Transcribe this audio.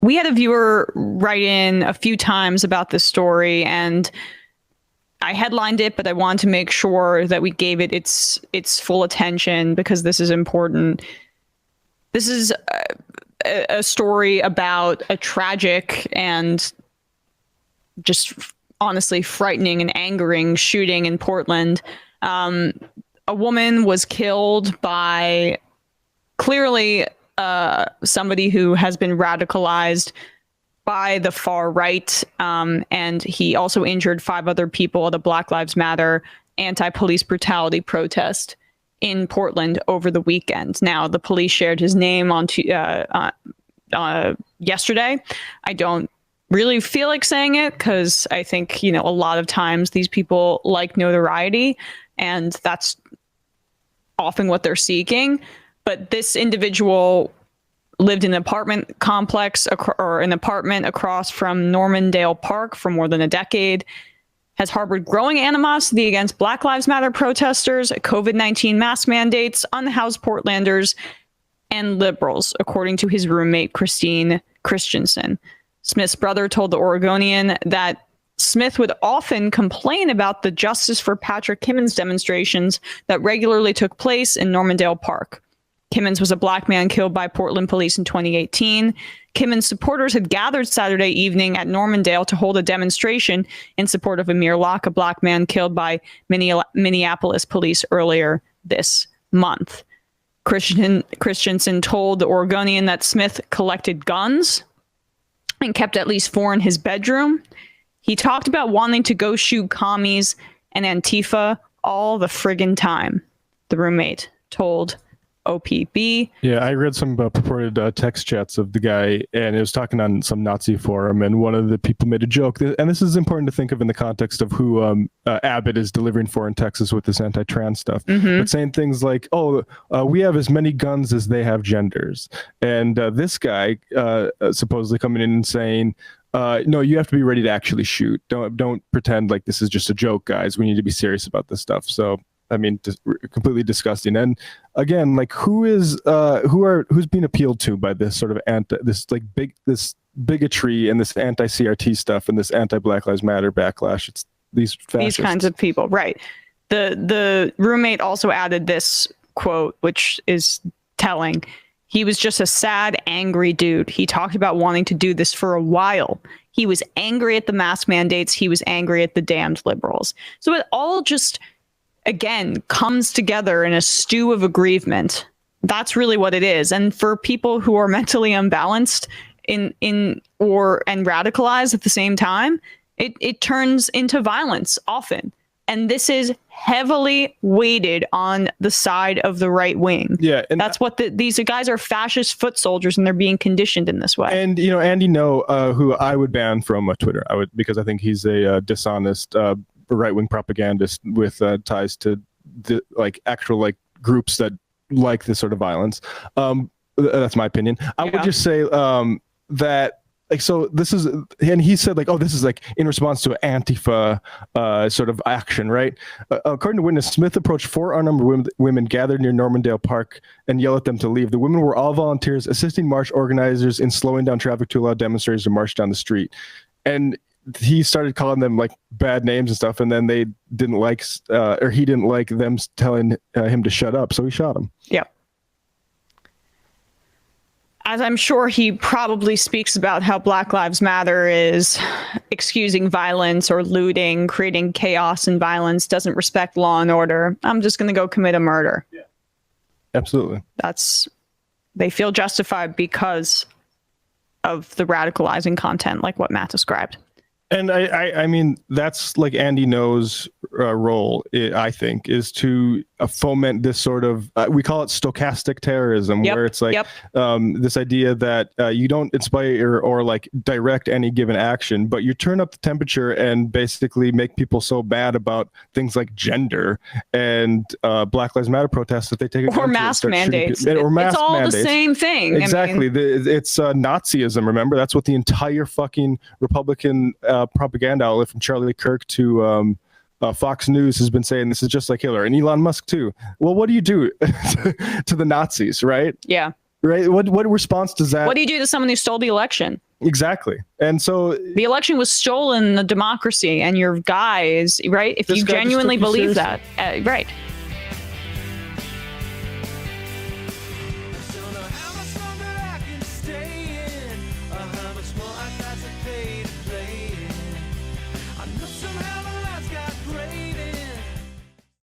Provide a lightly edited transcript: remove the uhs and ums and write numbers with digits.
We had a viewer write in a few times about this story, and I headlined it, but I wanted to make sure that we gave it its full attention because this is important. This is a story about a tragic and just honestly frightening and angering shooting in Portland. A woman was killed by clearly somebody who has been radicalized by the far right, and he also injured 5 other people at a Black Lives Matter anti-police brutality protest in Portland over the weekend. Now, the police shared his name on yesterday. I don't really feel like saying it because I think, a lot of times these people like notoriety, and that's often what they're seeking. But this individual lived in an apartment complex or an apartment across from Normandale Park for more than a decade, has harbored growing animosity against Black Lives Matter protesters, COVID-19 mask mandates, unhoused Portlanders, and liberals, according to his roommate, Christine Christensen. Smith's brother told the Oregonian that Smith would often complain about the Justice for Patrick Kimmons demonstrations that regularly took place in Normandale Park. Kimmons was a Black man killed by Portland police in 2018. Kimmons supporters had gathered Saturday evening at Normandale to hold a demonstration in support of Amir Locke, a Black man killed by Minneapolis police earlier this month. Christensen told the Oregonian that Smith collected guns and kept at least 4 in his bedroom. He talked about wanting to go shoot commies and Antifa all the friggin' time, the roommate told OPB. Yeah, I read some purported text chats of the guy, and it was talking on some Nazi forum, and one of the people made a joke, and this is important to think of in the context of who Abbott is delivering for in Texas with this anti-trans stuff, but saying things like, we have as many guns as they have genders. And this guy supposedly coming in and saying, no, you have to be ready to actually shoot. Don't pretend like this is just a joke, guys. We need to be serious about this stuff. So I mean, completely disgusting. And again, like who's being appealed to by this sort of this bigotry and this anti-CRT stuff and this anti-Black Lives Matter backlash? It's these kinds of people, right? The roommate also added this quote, which is telling. He was just a sad, angry dude. He talked about wanting to do this for a while. He was angry at the mask mandates. He was angry at the damned liberals. So it all just, again, comes together in a stew of aggrievement. That's really what it is. And for people who are mentally unbalanced and radicalized at the same time, it turns into violence often. And this is heavily weighted on the side of the right wing. Yeah, and that's what these guys are, fascist foot soldiers, and they're being conditioned in this way. And Andy who I would ban from Twitter, because I think he's a dishonest right-wing propagandist with ties to actual groups that like this sort of violence. That's my opinion. I would just say that so this is, and he said this is in response to an Antifa sort of action, right? According to witness, Smith approached 4 unarmed women gathered near Normandale Park and yelled at them to leave. The women were all volunteers assisting march organizers in slowing down traffic to allow demonstrators to march down the street. And he started calling them bad names and stuff, and then they didn't like, or he didn't like them telling him to shut up, so he shot him. Yeah. As I'm sure he probably speaks about how Black Lives Matter is excusing violence or looting, creating chaos and violence, doesn't respect law and order. I'm just going to go commit a murder. Yeah, absolutely. They feel justified because of the radicalizing content, like what Matt described. And I mean, that's Andy Ngo's role, I think, is to foment this sort of, we call it stochastic terrorism, where it's this idea that you don't inspire or direct any given action, but you turn up the temperature and basically make people so bad about things like gender and Black Lives Matter protests that they take or mask mandates. It's all mandates. The same thing. Exactly. It's Nazism. Remember, that's what the entire fucking Republican propaganda outlet from Charlie Kirk to Fox News has been saying. This is just like Hitler, and Elon Musk too. Well, what do you do to the Nazis, right? Yeah. right? What response does that? What do you do to someone who stole the election? Exactly. And so the election was stolen, the democracy, and your guy is right. If you genuinely believe that, right.